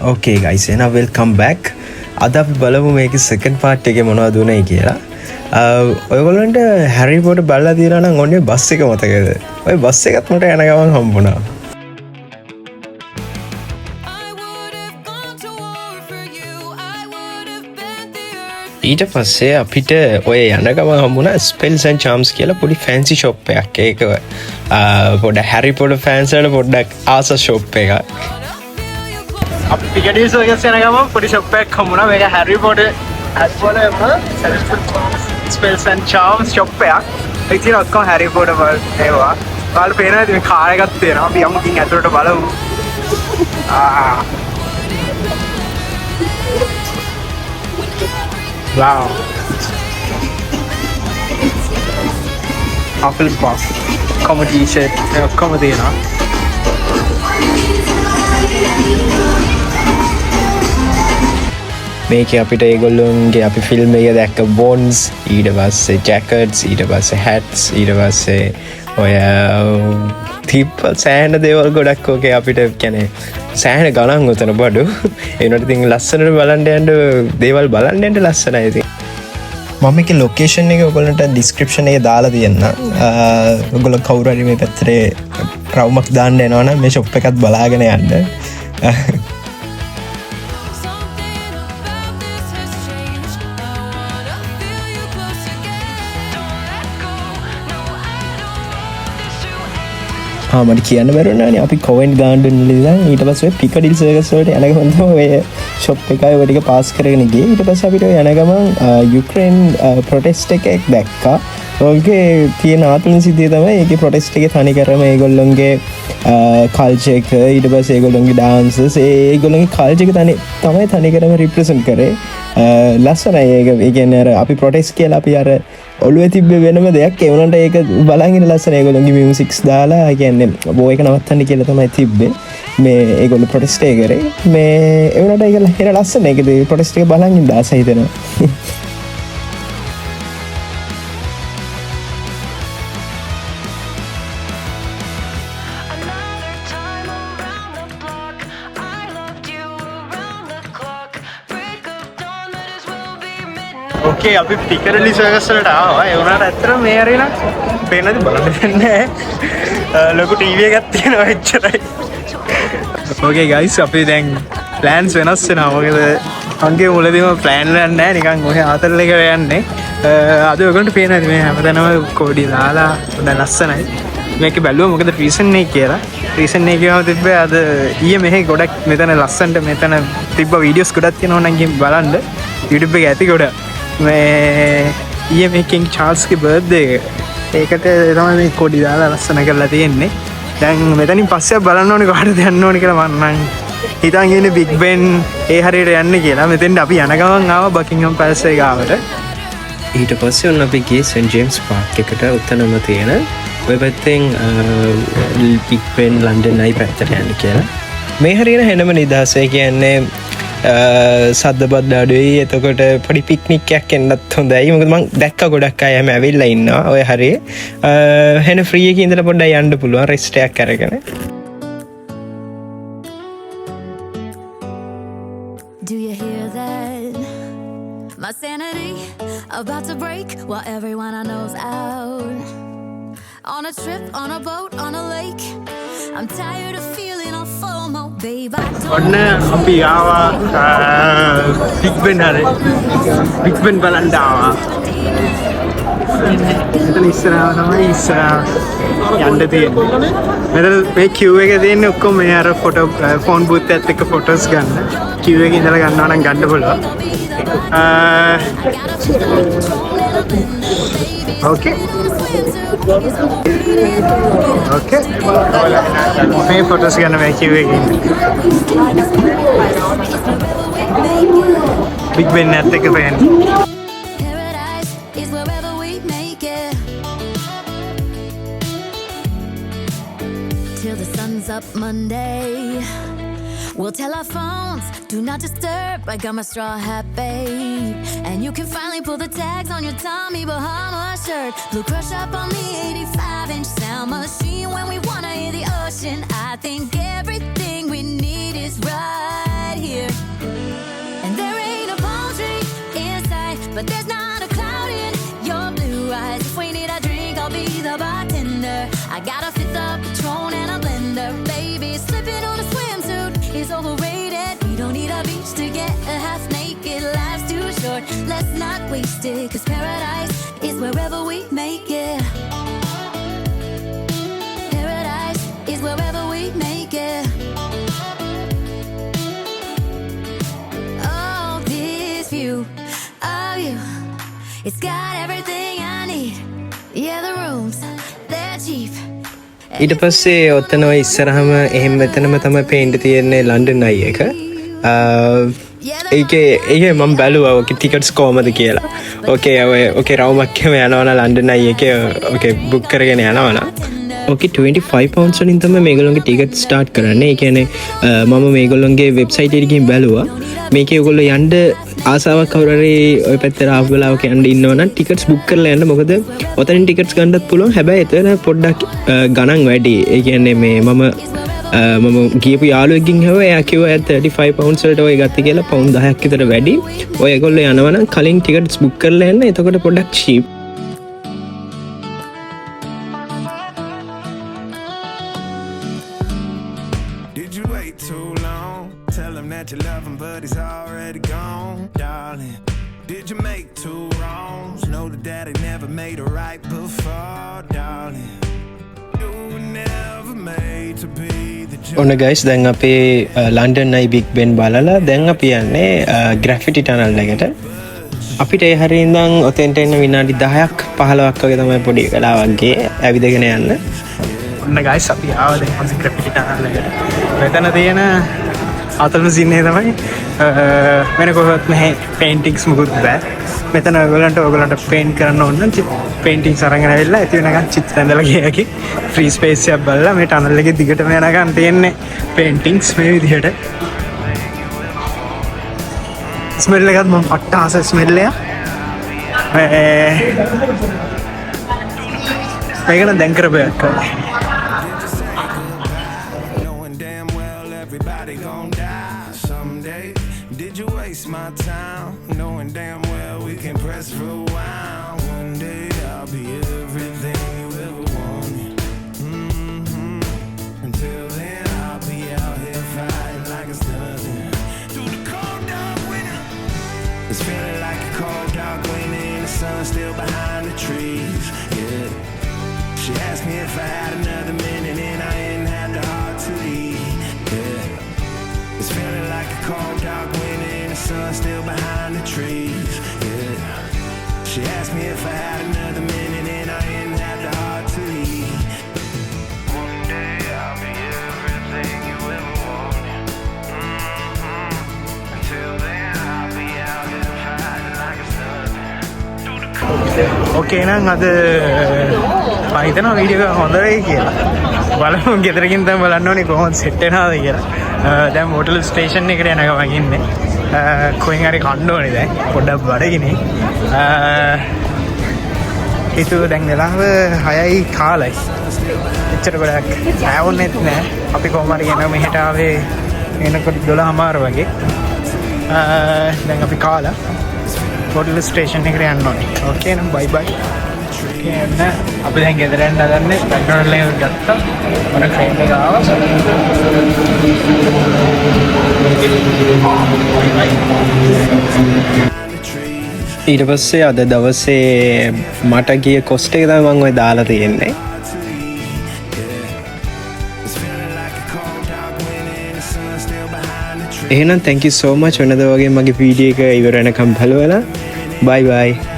Okay guys, now welcome back. අද අපි බලමු මේකේ second part එකේ මොනවද උනේ කියලා. ඔයගොල්ලන්ට හැරි පොටර් බලලා තියෙනවා නම් ඔන්නේ බස් එක මතකද? ඔය බස් එකත් මට යන ගමන් හම්බුණා. ඊට පස්සේ අපිට ඔය යන ගමන් හම්බුණා Spells and Charms කියලා පොඩි fancy shop එකක්. ඒක පොඩ හැරි පොටර් fans වල පොඩ්ඩක් ආස shop එකක්. අපි පිකඩිස් වගේ යන ගමන් පොඩි shop එකක් හම්බුණා. මේක හැරි Potter Spells and Charms shop එකක්. ඒක තියෙන ඔක්කොම හැරි පොටර් වල ඒවා. ඔයාලට පේනවා ඉතින් කාර් එකක් තියෙනවා. අපි යමු ඉතින් ඇතුළට බලමු. Wow. Hufflepuff. Comedy shirt. Comedy, na. මේකේ අපිට ඒගොල්ලොන්ගේ අපි ෆිල්ම් එකේ දැක්ක බොන්ඩ්ස් ඊට පස්සේ ජැකට්ස් ඊට පස්සේ හැට්ස් ඊට පස්සේ ඔය තිප්ප සෑහෙන දේවල් ගොඩක් ඕකේ අපිට කියන්නේ සෑහෙන ගණන් උතන බඩු ඒනට ඉතින් ලස්සනට බලන්න යන්න දේවල් බලන්න යන්න ලස්සනයි ඉතින් මම මේකේ ලොකේෂන් එක ඔයගොල්ලන්ට ඩිස්ක්‍රිප්ෂන් එකේ දාලා තියෙන්න ඔයගොල්ලෝ කවුරු හරි මේ පැත්තේ රවුමක් දාන්න එනවා නම් මේ ෂොප් එකත් බලාගෙන යන්න මට කියන්න බැරුණානේ අපි කොවෙන්ට් ගාඩන් ඉඳන් ඊට පස්සේ පිකඩිල් සර්කස් වලට යන ගමන් තමයි ඔය ෂොප් එකයි ඔය ටික පාස් කරගෙන ගියේ ඊට පස්සේ අපිට යන ගමන් යුක්‍රේන් ප්‍රොටෙස්ට් එකක් දැක්කා. ඔයගේ තියෙන ආතුලින් සිද්ධිය තමයි ඒකේ ප්‍රොටෙස්ට් එකේ තනිකරම ඒගොල්ලොන්ගේ කල්චර් එක ඊට පස්සේ ඒගොල්ලොන්ගේ ඩාන්සස් ඒගොල්ලොන්ගේ කල්චර් එක තමයි තනිකරම රිප්‍රසන්ට් කරේ. ලස්සනයි ඒක. ඒ කියන්නේ අර අපි ප්‍රොටෙස්ට් කියලා අපි අර ඔළුවේ තිබ්බ වෙනම දෙයක් ඒ වුණාට ඒක බලන් ඉන්න ලස්සන ඒගොල්ලෝගේ මියුසික්ස් දාලා කියන්නේ බෝ එක නවත්තන්න කියලා තමයි තිබ්බේ මේ ඒගොල්ලෝ ප්‍රොටෙස්ට් එක කරේ මේ ඒ වුණාට ඒක හෙර ලස්සන ඒකද ප්‍රොටෙස්ට් එක බලන් ඉන්න ආසයි හිතෙනවා ඕකේ අපි පිකඩිලි සර්කස් වලට ආවා ඒ වුණාට ඇත්තටම මේ හරිය නම් පේන්නද බලන්න දෙන්නේ ලොකු ටීවී එකක් තියෙනවා එච්චරයි ඕකේ ගයිස් අපි දැන් ප්ලෑන්ස් වෙනස් වෙනවා මොකද අංගේ මුලදීම ප්ලෑන් එකක් නැහැ නිකන් ඔය ආතල් එක යන්නේ අද ඔයගොල්ලන්ට පේනවාද මේ හැමතැනම කෝඩි දාලා හොඳ ලස්සනයි මේක බැලුවා මොකද රීසන් එක කියලා රීසන් එක කියවම තිබ්බේ අද ඊයේ මෙහි ගොඩක් මෙතන ලස්සනට මෙතන තිබ්බ වීඩියෝස් ගොඩක් තියෙනවා නම් ගිහින් බලන්න YouTube එකේ ඇති ගොඩක් මේ ඊයේ මේ කිං චාල්ස්ගේ බර්ත්ඩේ ඒකට තමයි මේ කොඩි දාලා ලස්සන කරලා තියෙන්නේ. දැන් මෙතනින් පස්සේ බලන්න ඕනේ කාටද යන්න ඕනේ කියලා මම නම් හිතන් ඉන්නේ බිග් බෙන් ඒ හරියට යන්න කියලා. මෙතෙන්ට අපි යන ගමන් ආවා බකින්හම් පැලස් එක ගාවට. ඊට පස්සේ ඔන්න අපි ගියේ සෙන්ට් ජේම්ස් පාර්ක් එකට උතනම තියෙන ඔය පැත්තෙන් බිග් බෙන් ලන්ඩන් අයි පැත්තට යන්න කියලා. මේ හරියට හෙනම නිදහසේ කියන්නේ සද්දබද්ද අඩුයි එතකොට පොඩි පික්නික් එකක් එන්නත් හොඳයි මොකද මං දැක්ක ගොඩක් අය හැම ඇවිල්ලා ඉන්නවා ඔය හරියේ හෙන ෆ්‍රී එකේ ඉඳලා පොඩ්ඩක් යන්න පුළුවන් රෙස්ට් එකක් අරගෙන Do you hear that? My sanity about to break while everyone I know's out on a trip on a boat on a lake I'm tired of feeling all FOMO babe I don't ඔන්න අපි ආවා big බෙන් හරි big බෙන් බලන්න ආවා මෙතන ඉස්සරහා තමයි ඉස්සරහා යන්න තියෙන්නේ මෙතන මේ queue එකේ තියෙන්නේ ඔක්කොම මේ අර ෆොටෝ ෆෝන් බූත් එකත් එක්ක ෆොටෝස් ගන්න queue එකේ ඉඳලා ගන්නවා නම් ගන්න පුළුවන් Okay. Okay. මේ ෆොටෝස් ගන්න මේ queue එකේ බිග් බෙන් එකත් එක්ක පේන්න paradise is wherever we make it till the sun's up Monday we'll tell our phones do not disturb I got my straw hat babe and you can finally pull the tags on your Tommy Bahama shirt blue crush up on the 85-inch sound machine when we wanna hear the ocean I think everything we need is right right here. And there ain't a palm tree in sight, but there's not a cloud in your blue eyes. If we need a drink, I'll be the bartender. I got a fifth of Patron and a blender. Baby, slipping on a swimsuit is overrated. We don't need a beach to get a half naked. Life's too short, let's not waste it. Cause paradise is wherever we make it. Paradise is wherever we make it. Oh, this view of you, it's got everything I need. Yeah, the rooms, they're cheap. ඊට පස්සේ ඔතන ඔය ඉස්සරහම එහෙම මෙතනම තමයි paint තියෙන්නේ London අයි එක. ඒකේ මම බැලුවා ඔකේ ටිකට්ස් කොහමද කියලා. ඕකේ රවුමක් එහෙම යනවනම් ලන්ඩන් අයි එකේ ඕකේ බුක් කරගෙන යනවනම් ඕකේ 25 pounds වලින් තමයි මේගොල්ලෝගේ ටිකට් ස්ටාර්ට් කරන්නේ. ඒ කියන්නේ මම මේගොල්ලෝගේ වෙබ්සයිට් එකේ ගිහින් බැලුවා. මේකේ ඔයගොල්ලෝ යන්න ආසාවක් කවුරු හරි ඔය පැත්තට ආපු වෙලාවක යන්න ඉන්නවනම් ටිකට්ස් බුක් කරලා යන්න. මොකද ඔතනින් ටිකට්ස් ගන්නත් පුළුවන්. හැබැයි එතන පොඩ්ඩක් ගණන් වැඩි. ඒ කියන්නේ මේ මම ගියපු යාළුවෙක්ගෙන් හැවුවා. එයා කිව්වා 35 pounds වලට ඔය ගත්ත කියලා pound 10ක් විතර වැඩි. ඔය ඒගොල්ලෝ යනවනම් කලින් ටිකට්ස් බුක් කරලා යන්න. එතකොට පොඩ්ඩක් cheap. Did you wait too long? Tell him that you love him, but he's already gone, darling. Did you make two wrongs? Know that daddy never made it right before, darling. You were never made to be the ඔන්න guys දැන් අපේ London අයි big බෙන් බලලා දැන් අපි යන්නේ ග්‍රැෆිටි tunnel එකට. අපිට ඒ හරිය ඉඳන් ඔතෙන්ට එන්න විනාඩි 10ක් 15ක් වගේ තමයි පොඩි වෙලාවක් ගියේ ඇවිදගෙන යන්න. ඔන්න ගයිස් අපි ආවා දැන් අපි ග්‍රැෆිටි ටනල් එකට. මෙතන තියෙන අතලම සින්නේ තමයි වෙන කොහොමත් නැහැ පේන්ටින්ග්ස් මුකුත් බෑ. මෙතන ඔයගලන්ට පේන්ට් කරන්න ඕන නම් පේන්ටින්ග්ස් අරගෙන ආවිල්ලා ඇති වෙනකන් චිත්‍ර ඇඳලා ගියාකි ෆ්‍රී ස්පේස් එකක් බලලා මේ ටනල් එකේ දිගටම යනකන් තියෙන්නේ පේන්ටින්ග්ස් මේ විදිහට. ස්මෙල් එකත් මම අට්ටාස ස්මෙල් එක. මේක නම් දැන් කරපයක් කරා. knowing damn well everybody gon' die someday. Did you waste my time? Knowing damn well we can press rewind. One day I'll be everything you ever wanted. Until then I'll be out here fighting like it's nothing. Through the cold dark winter, it's feeling like a cold dark winter and the sun still behind the trees. Yeah. She asked me if I had another minute and I didn't have the heart to leave. Yeah. It's feeling like a cold dark winter and the sun still behind the trees. Yeah. She asked me if I had another minute and I didn't have the heart to leave. One day I'll be everything you ever wanted. Until then I'll be out here fighting like it's nothing. Through the cold. ඕකේ නම් අද මම හිතනවා video එක හොඳ වෙයි කියලා. බලමු ගෙදරකින් තමයි බලන්න ඕනේ කොහොමද සෙට් වෙනවද කියලා. දැන් හෝටල් ස්ටේෂන් එකට යන ගමන් ඉන්නේ. කොහෙන් හරි කන්න ඕනේ දැන්. පොඩ්ඩක් බඩගිනේ. ඒක දැන් වෙලාව 6යි කාලයි. එච්චර ගොඩක් ආවොන්නේත් නෑ. අපි කොහොම හරි යනවා මෙහෙට ආවේ එනකොට 12:00 වගේ. දැන් අපි කාලා හෝටල් ස්ටේෂන් එකට යන්න ඕනේ. ඕකේ නම් බයි බයි. එන්න අපි දැන් ගෙදර යන්න හදන්නේ. McDonald's එක ගත්තා. මොන ට්‍රේන් එක ආවා. ඊට පස්සේ අද දවසේ මට ගිය කොස්ට් එක තමයි මම ඔය දාලා තියෙන්නේ. එහෙනම් thank you so much වෙනද වගේ මගේ වීඩියෝ එක ඉවර වෙනකම් බලවලා bye bye.